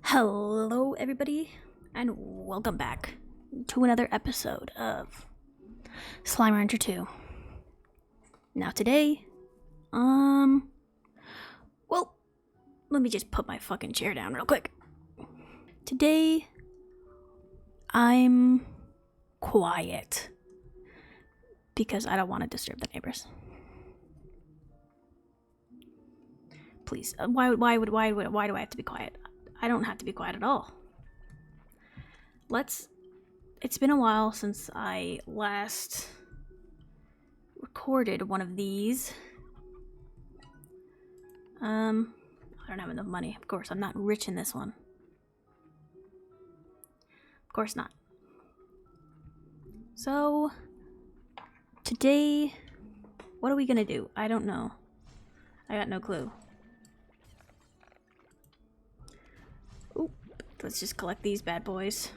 Hello, everybody, and welcome back to another episode of Slime Rancher 2. Now, today, well, let me just put my fucking chair down real quick. Today, I'm quiet because I don't want to disturb the neighbors. Please, why do I have to be quiet? I don't have to be quiet at all. It's been a while since I last recorded one of these. I don't have enough money. Of course, I'm not rich in this one. Of course not. So, today, what are we gonna do? I don't know. I got no clue. Oop, let's just collect these bad boys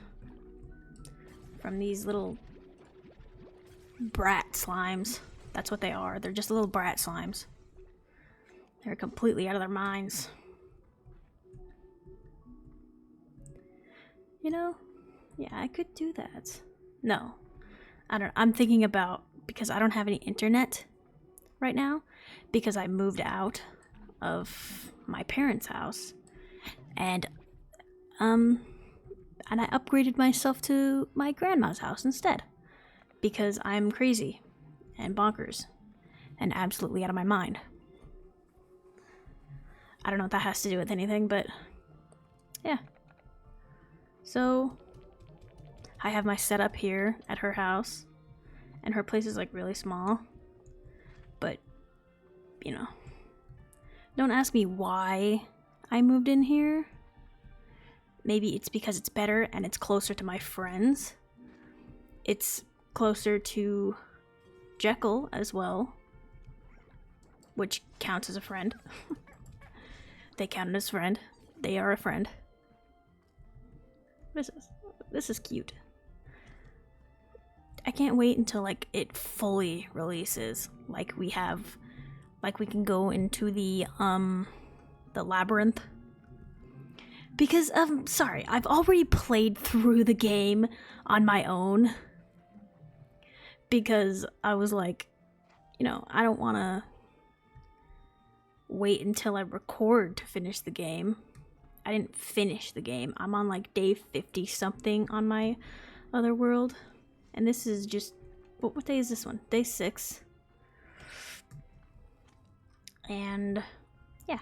from these little brat slimes. That's what they are. They're just little brat slimes. They're completely out of their minds. You know, yeah, I could do that. No, I'm thinking about, because I don't have any internet right now, because I moved out of my parents' house, and I upgraded myself to my grandma's house instead, because I'm crazy and bonkers and absolutely out of my mind. I don't know what that has to do with anything, but yeah. So I have my setup here at her house, and her place is like really small, but you know, don't ask me why I moved in here. Maybe it's because it's better and it's closer to my friends. It's closer to Jekyll as well, which counts as a friend. They count as a friend. They are a friend. What is this? This is cute. I can't wait until like it fully releases. Like we can go into the labyrinth. Because, sorry, I've already played through the game on my own. Because I was like, you know, I don't want to wait until I record to finish the game. I didn't finish the game. I'm on like day 50 something on my other world. And this is just, what day is this one? Day 6. And, yeah.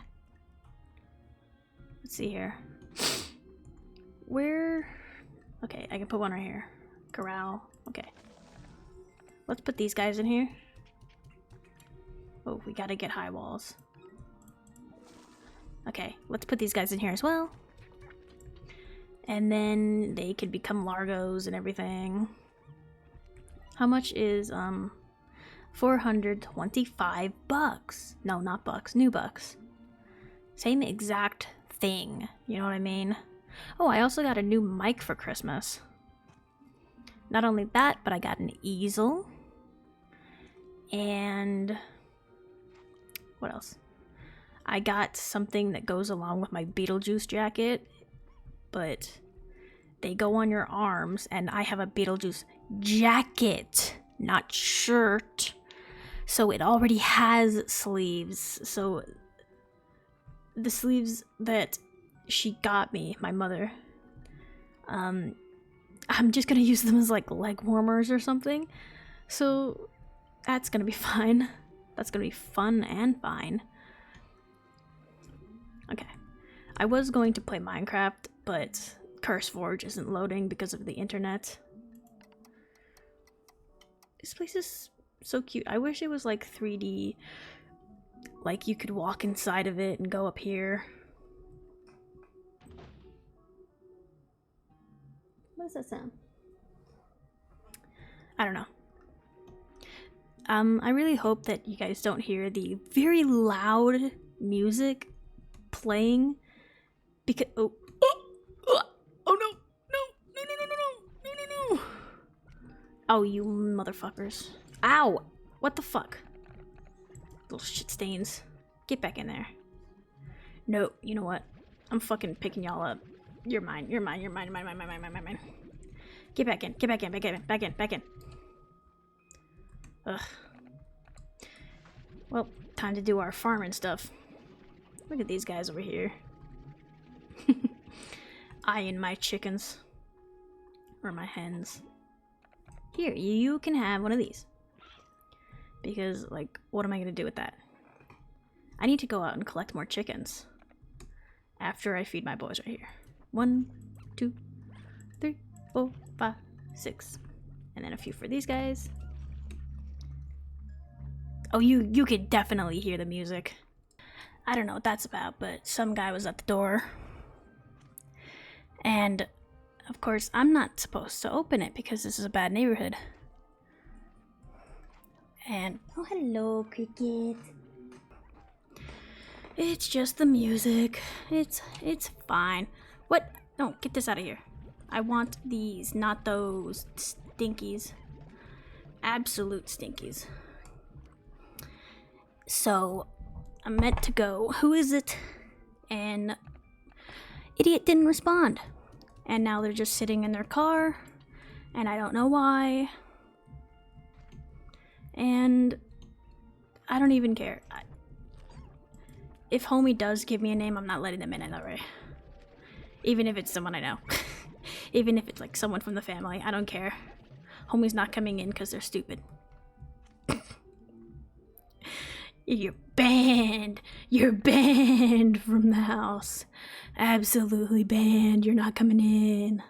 Let's see here. Okay, I can put one right here. Corral. Okay. Let's put these guys in here. Oh, we gotta get high walls. Okay, let's put these guys in here as well. And then they could become Largos and everything. How much is, 425 bucks. No, not bucks, new bucks. Same exact thing, you know what I mean? Oh, I also got a new mic for Christmas. Not only that, but I got an easel. And what else? I got something that goes along with my Beetlejuice jacket, but they go on your arms, and I have a Beetlejuice jacket, not shirt. So it already has sleeves. So the sleeves that she got me, my mother, I'm just gonna use them as like leg warmers or something. So that's gonna be fine. That's gonna be fun and fine. Okay. I was going to play Minecraft, but CurseForge isn't loading because of the internet. This place is so cute. I wish it was like 3D. Like you could walk inside of it and go up here. What does that sound? I don't know. I really hope that you guys don't hear the very loud music playing, because oh no, no. Oh, you motherfuckers. Ow! What the fuck? Little shit stains. Get back in there. No, you know what? I'm fucking picking y'all up. You're mine. You're mine. You're mine. Mine. Mine. Mine. Mine. Mine. Mine. Mine. Get back in. Get back in. Back in. Back in. Back in. Ugh. Well, time to do our farming stuff. Look at these guys over here. Eyeing my chickens. Or my hens. Here, you can have one of these. Because, like, what am I going to do with that? I need to go out and collect more chickens. After I feed my boys right here. 1, 2, 3, 4, 5, 6. And then a few for these guys. Oh, you could definitely hear the music. I don't know what that's about, but some guy was at the door. And, of course, I'm not supposed to open it because this is a bad neighborhood. And, oh, hello, Cricket. It's just the music. It's fine. What? No, get this out of here. I want these, not those stinkies. Absolute stinkies. So, I'm meant to go. Who is it? And idiot didn't respond. And now they're just sitting in their car. And I don't know why. And I don't even care. If homie does give me a name, I'm not letting them in, I know, right? Even if it's someone I know. Even if it's like someone from the family, I don't care. Homie's not coming in because they're stupid. You're banned. You're banned from the house. Absolutely banned. You're not coming in.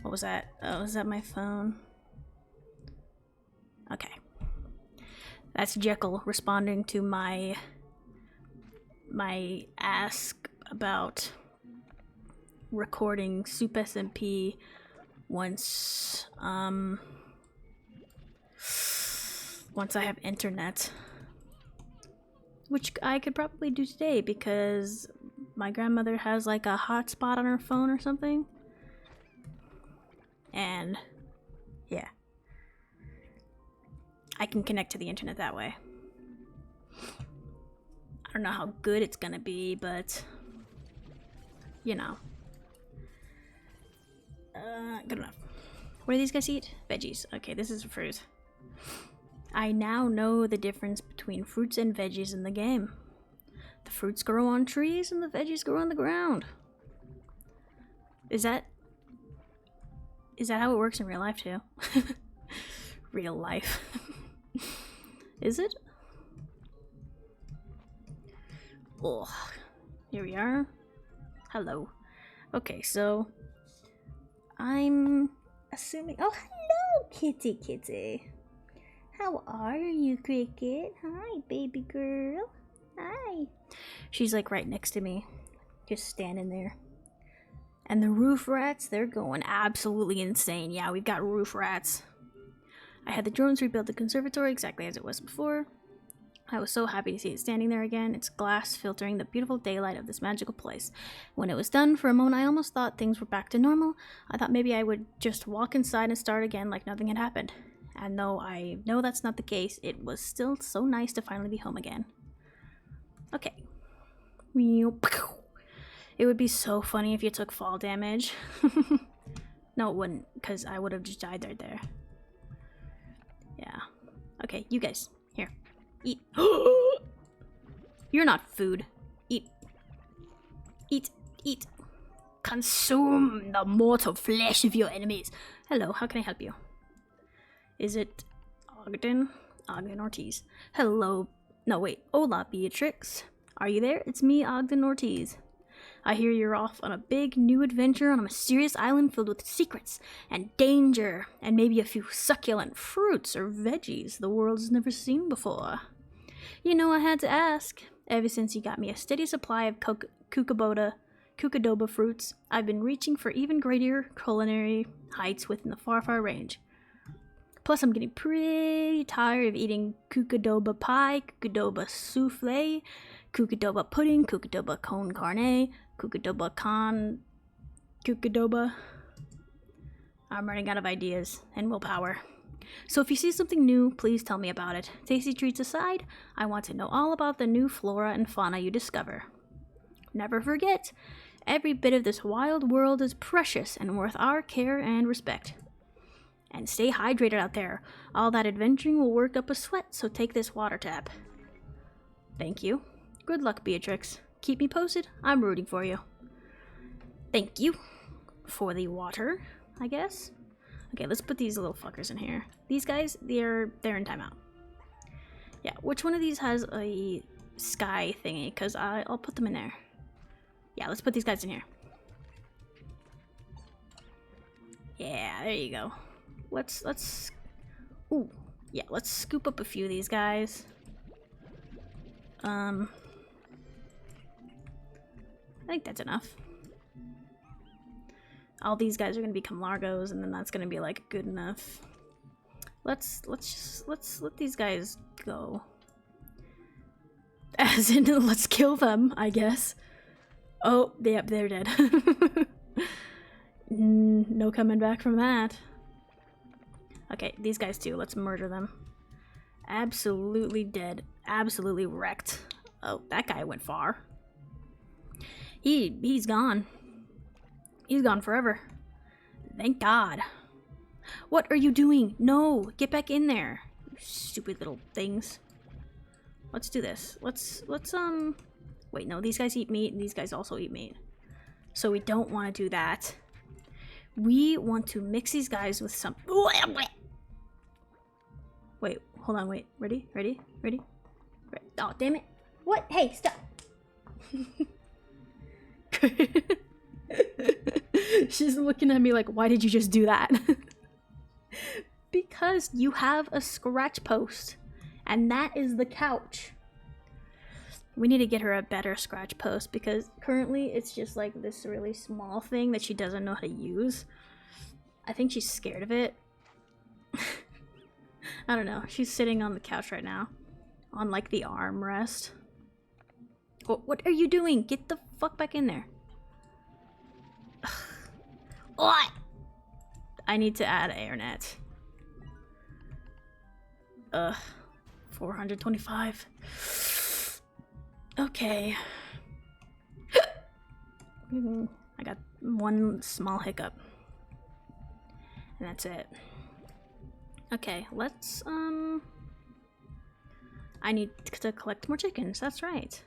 What was that? Oh, was that my phone? Okay. That's Jekyll responding to my ask about recording Soup SMP once I have internet, which I could probably do today because my grandmother has like a hotspot on her phone or something, and yeah, I can connect to the internet that way. I don't know how good it's gonna be, but you know. Good enough. What do these guys eat? Veggies. Okay, this is fruit. I now know the difference between fruits and veggies in the game. The fruits grow on trees and the veggies grow on the ground. Is that how it works in real life too? Real life. Is it? Oh, here we are. Hello. Okay, so I'm assuming. Oh, hello, kitty. How are you, Cricket? Hi, baby girl. Hi. She's like right next to me, just standing there. And the roof rats, they're going absolutely insane. Yeah, we've got roof rats. I had the drones rebuild the conservatory exactly as it was before. I was so happy to see it standing there again, its glass filtering the beautiful daylight of this magical place. When it was done, for a moment I almost thought things were back to normal. I thought maybe I would just walk inside and start again like nothing had happened. And though I know that's not the case, it was still so nice to finally be home again. Okay. It would be so funny if you took fall damage. No, it wouldn't, because I would have just died right there. Yeah. Okay, you guys. Here. Eat. You're not food. Eat. Eat. Eat. Consume the mortal flesh of your enemies. Hello, how can I help you? Is it Ogden? Ogden Ortiz. Hello. No, wait. Hola, Beatrix. Are you there? It's me, Ogden Ortiz. I hear you're off on a big new adventure on a mysterious island filled with secrets and danger and maybe a few succulent fruits or veggies the world's never seen before. You know, I had to ask. Ever since you got me a steady supply of Cucadoba fruits, I've been reaching for even greater culinary heights within the far, far range. Plus, I'm getting pretty tired of eating Cucadoba pie, Cucadoba souffle, Cucadoba pudding, Cucadoba con carne, Cucadoba con... Cucadoba. I'm running out of ideas and willpower. So if you see something new, please tell me about it. Tasty treats aside, I want to know all about the new flora and fauna you discover. Never forget, Every bit of this wild world is precious and worth our care and respect. And stay hydrated out there. All that adventuring will work up a sweat, so take this water tap. Thank you. Good luck, Beatrix. Keep me posted. I'm rooting for you. Thank you for the water, I guess. Okay, let's put these little fuckers in here. These guys, they're in timeout. Yeah, which one of these has a sky thingy? Because I'll put them in there. Yeah, let's put these guys in here. Yeah, there you go. Let's ooh, yeah, let's scoop up a few of these guys. I think that's enough. All these guys are gonna become Largos, and then that's gonna be like good enough. Let's let these guys go. As in, let's kill them, I guess. Oh, yep, they're dead. No coming back from that. Okay, these guys too. Let's murder them. Absolutely dead. Absolutely wrecked. Oh, that guy went far. He's gone. He's gone forever. Thank God. What are you doing? No, get back in there. You stupid little things. Let's do this. Let's wait, no, these guys eat meat and these guys also eat meat. So we don't want to do that. We want to mix these guys with some... Wait, hold on, wait. Ready? Oh, damn it. What? Hey, stop. She's looking at me like, why did you just do that? Because you have a scratch post, and that is the couch. We need to get her a better scratch post, because currently it's just like this really small thing that she doesn't know how to use. I think she's scared of it. I don't know. She's sitting on the couch right now, on like the armrest. What are you doing? Get the fuck back in there. What? I need to add AirNet. 425. Okay. I got one small hiccup. And that's it. Okay, let's, I need to collect more chickens, that's right.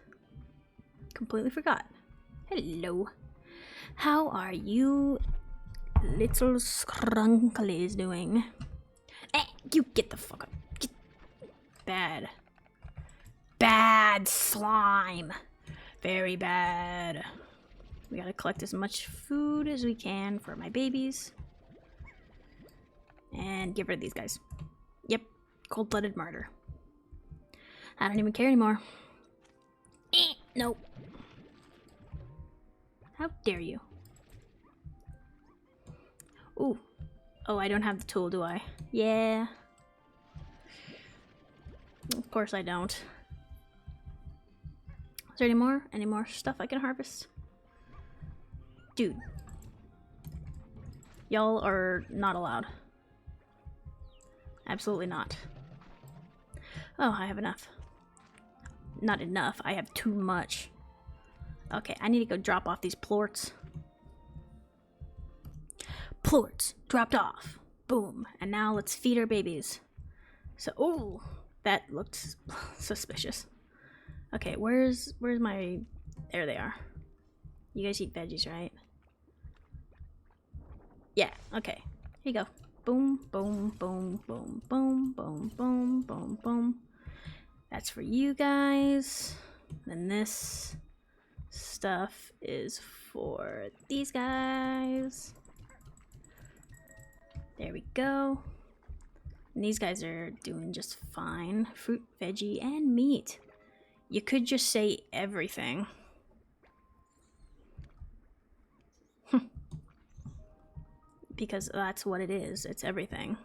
Completely forgot. Hello. How are you little scrunklies doing? You get the fuck up. Get... Bad. Bad slime. Very bad. We gotta collect as much food as we can for my babies. And get rid of these guys. Yep. Cold-blooded murder. I don't even care anymore. Nope. How dare you? Ooh. Oh, I don't have the tool, do I? Yeah. Of course I don't. Is there any more stuff I can harvest? Dude. Y'all are not allowed. Absolutely not. Oh, I have enough. Not enough, I have too much. Okay, I need to go drop off these plorts. Plorts dropped off. Boom. And now let's feed our babies. So, oh, that looked suspicious. Okay, where's my... There they are. You guys eat veggies, right? Yeah, okay. Here you go. Boom, boom, boom, boom, boom, boom, boom, boom, boom. That's for you guys. Then this stuff is for these guys. There we go. And these guys are doing just fine. Fruit, veggie, and meat. You could just say everything. Because that's what it is. It's everything.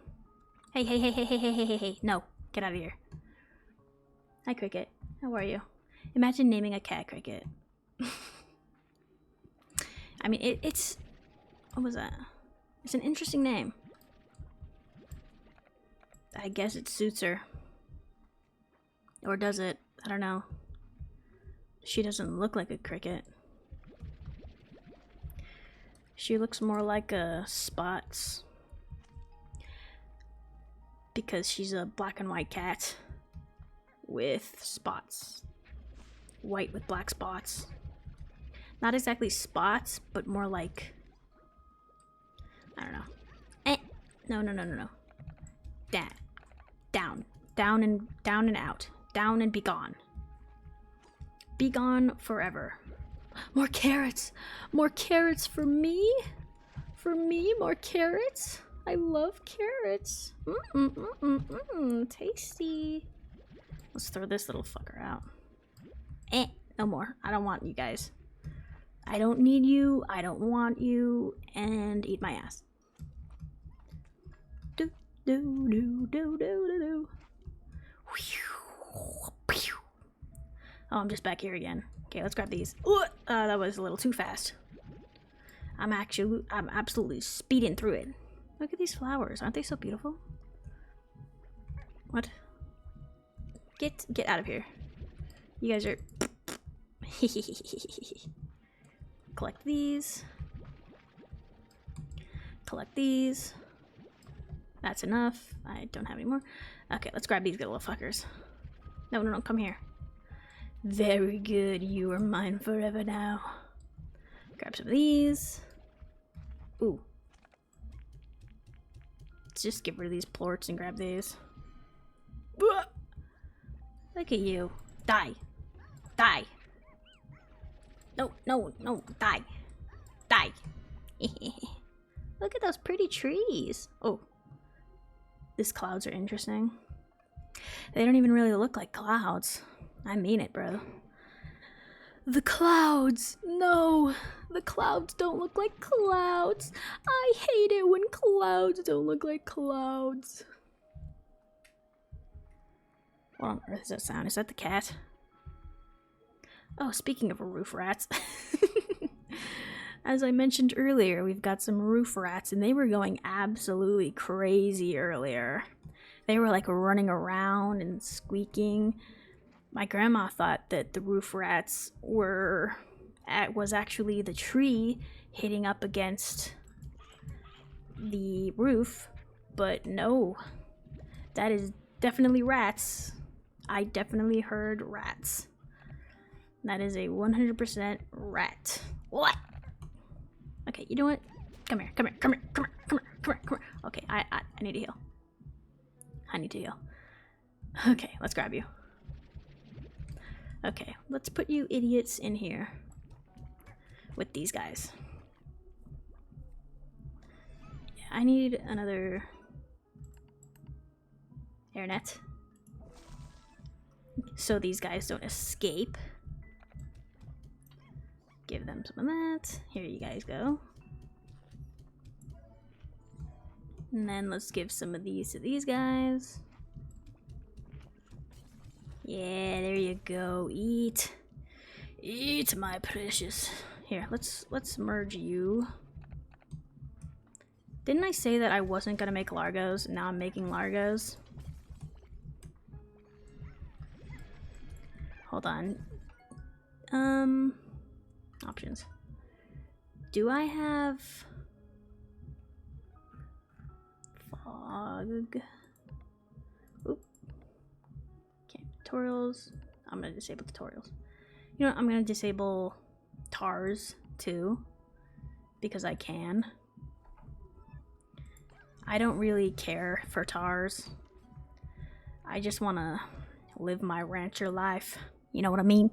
Hey, hey, hey, hey, hey, hey, hey, hey, hey. No, get out of here. Hi, Cricket. How are you? Imagine naming a cat Cricket. I mean, it's... What was that? It's an interesting name. I guess it suits her. Or does it? I don't know. She doesn't look like a cricket. She looks more like a Spots because she's a black and white cat with spots. White with black spots. Not exactly spots, but more like, I don't know. No. Down and out. Down and be gone. Be gone forever. More carrots! More carrots for me? For me, more carrots? I love carrots. Tasty. Let's throw this little fucker out. No more. I don't want you guys. I don't need you. I don't want you. And eat my ass. Oh, I'm just back here again. Okay, let's grab these. That was a little too fast. I'm absolutely speeding through it. Look at these flowers. Aren't they so beautiful? What? Get out of here. You guys are... Collect these. Collect these. That's enough. I don't have any more. Okay, let's grab these little fuckers. No, come here. Very good. You are mine forever now. Grab some of these. Ooh. Let's just get rid of these plorts and grab these. Look at you. Die. Die. No. Die. Die. Look at those pretty trees. Oh. These clouds are interesting. They don't even really look like clouds. I mean it, bro. The clouds! No! The clouds don't look like clouds! I hate it when clouds don't look like clouds. What on earth is that sound? Is that the cat? Oh, speaking of roof rats. As I mentioned earlier, we've got some roof rats, and they were going absolutely crazy earlier. They were like running around and squeaking. My grandma thought that the roof rats was actually the tree hitting up against the roof, but no, that is definitely rats. I definitely heard rats. That is a 100% rat. What? Okay, you know what? Come here. Okay, I need to heal. I need to heal. Okay, let's grab you. Okay, let's put you idiots in here with these guys. Yeah, I need another hairnet so these guys don't escape. Give them some of that. Here you guys go. And then let's give some of these to these guys. Yeah, there you go. Eat. Eat, my precious. Here, let's merge you. Didn't I say that I wasn't gonna make Largos? Now I'm making Largos. Hold on. Options. Do I have fog? Oop. Okay, tutorials. I'm gonna disable tutorials. You know what? I'm gonna disable TARS too, because I can. I don't really care for TARS. I just wanna live my rancher life. You know what I mean?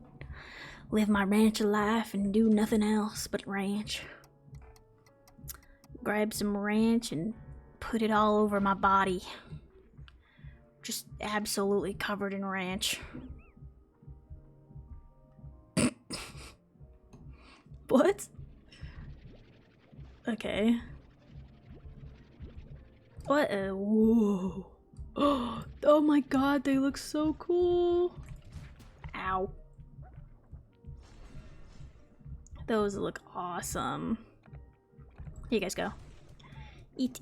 Live my rancher life and do nothing else but ranch. Grab some ranch and put it all over my body. Just absolutely covered in ranch. What? Okay. What? Whoa. Oh my god, they look so cool. Ow. Those look awesome. Here you guys go. Eat.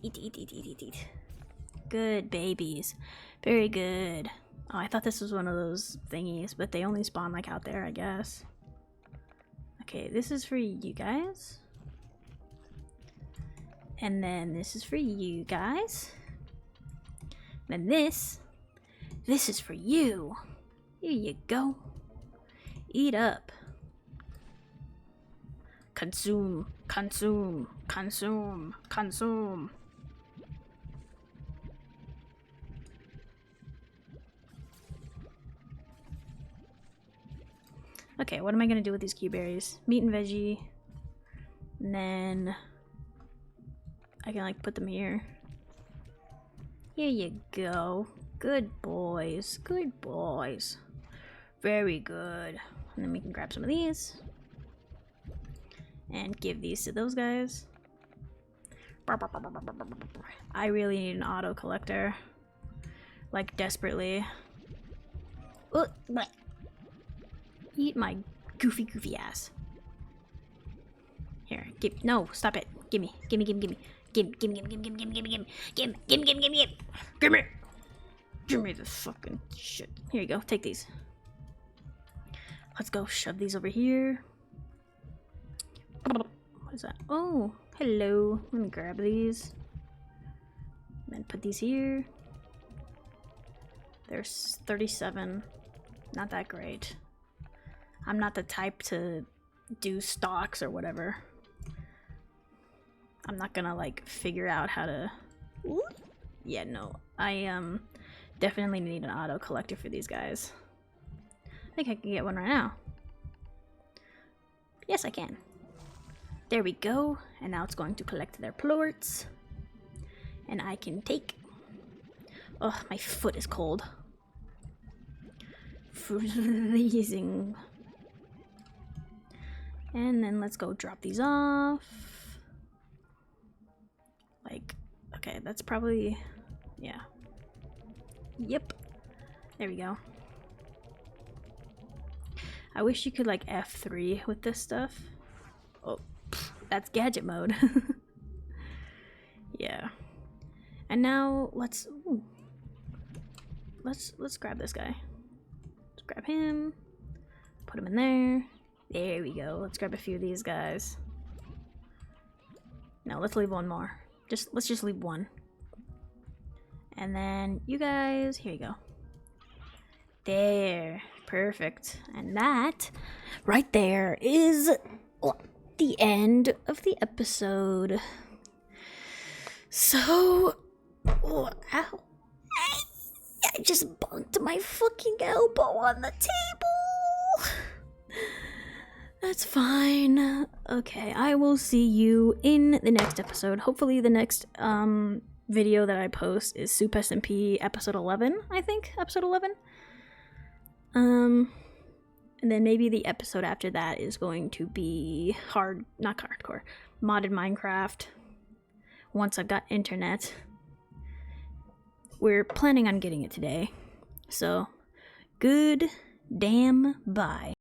Good babies. Very good. Oh, I thought this was one of those thingies, but they only spawn like out there, I guess. Okay, this is for you guys. And then this is for you guys. And this is for you. Here you go. Eat up. Consume, consume, consume, consume. Okay, what am I gonna do with these key berries? Meat and veggie. And then I can like put them here. Here you go. Good boys. Good boys. Very good. And then we can grab some of these. And give these to those guys. I really need an auto collector. Like, desperately. Oh, eat my goofy ass. Here, give. No, stop it. Gimme. Gimme. Give me the fucking shit. Here you go. Take these. Let's go shove these over here. What is that? Oh, hello. Let me grab these. And then put these here. There's 37. Not that great. I'm not the type to do stocks or whatever. I'm not gonna like figure out how to... Yeah, no. I definitely need an auto collector for these guys. I think I can get one right now. Yes, I can. There we go. And now it's going to collect their plorts. And I can take... Oh, my foot is cold. Freezing. And then let's go drop these off. Like, okay, that's probably... Yeah. Yep. There we go. I wish you could like F3 with this stuff. Oh, that's gadget mode. Yeah. And now let's grab this guy. Let's grab him. Put him in there. There we go. Let's grab a few of these guys. No, let's leave one more. Let's just leave one. And then you guys, here you go. There. Perfect. And that right there is the end of the episode. So, ow. I just bumped my fucking elbow on the table. That's fine. Okay, I will see you in the next episode. Hopefully the next video that I post is Soup SMP episode 11, I think. Episode 11. And then maybe the episode after that is going to be not hardcore, modded Minecraft. Once I've got internet. We're planning on getting it today. So, good damn bye.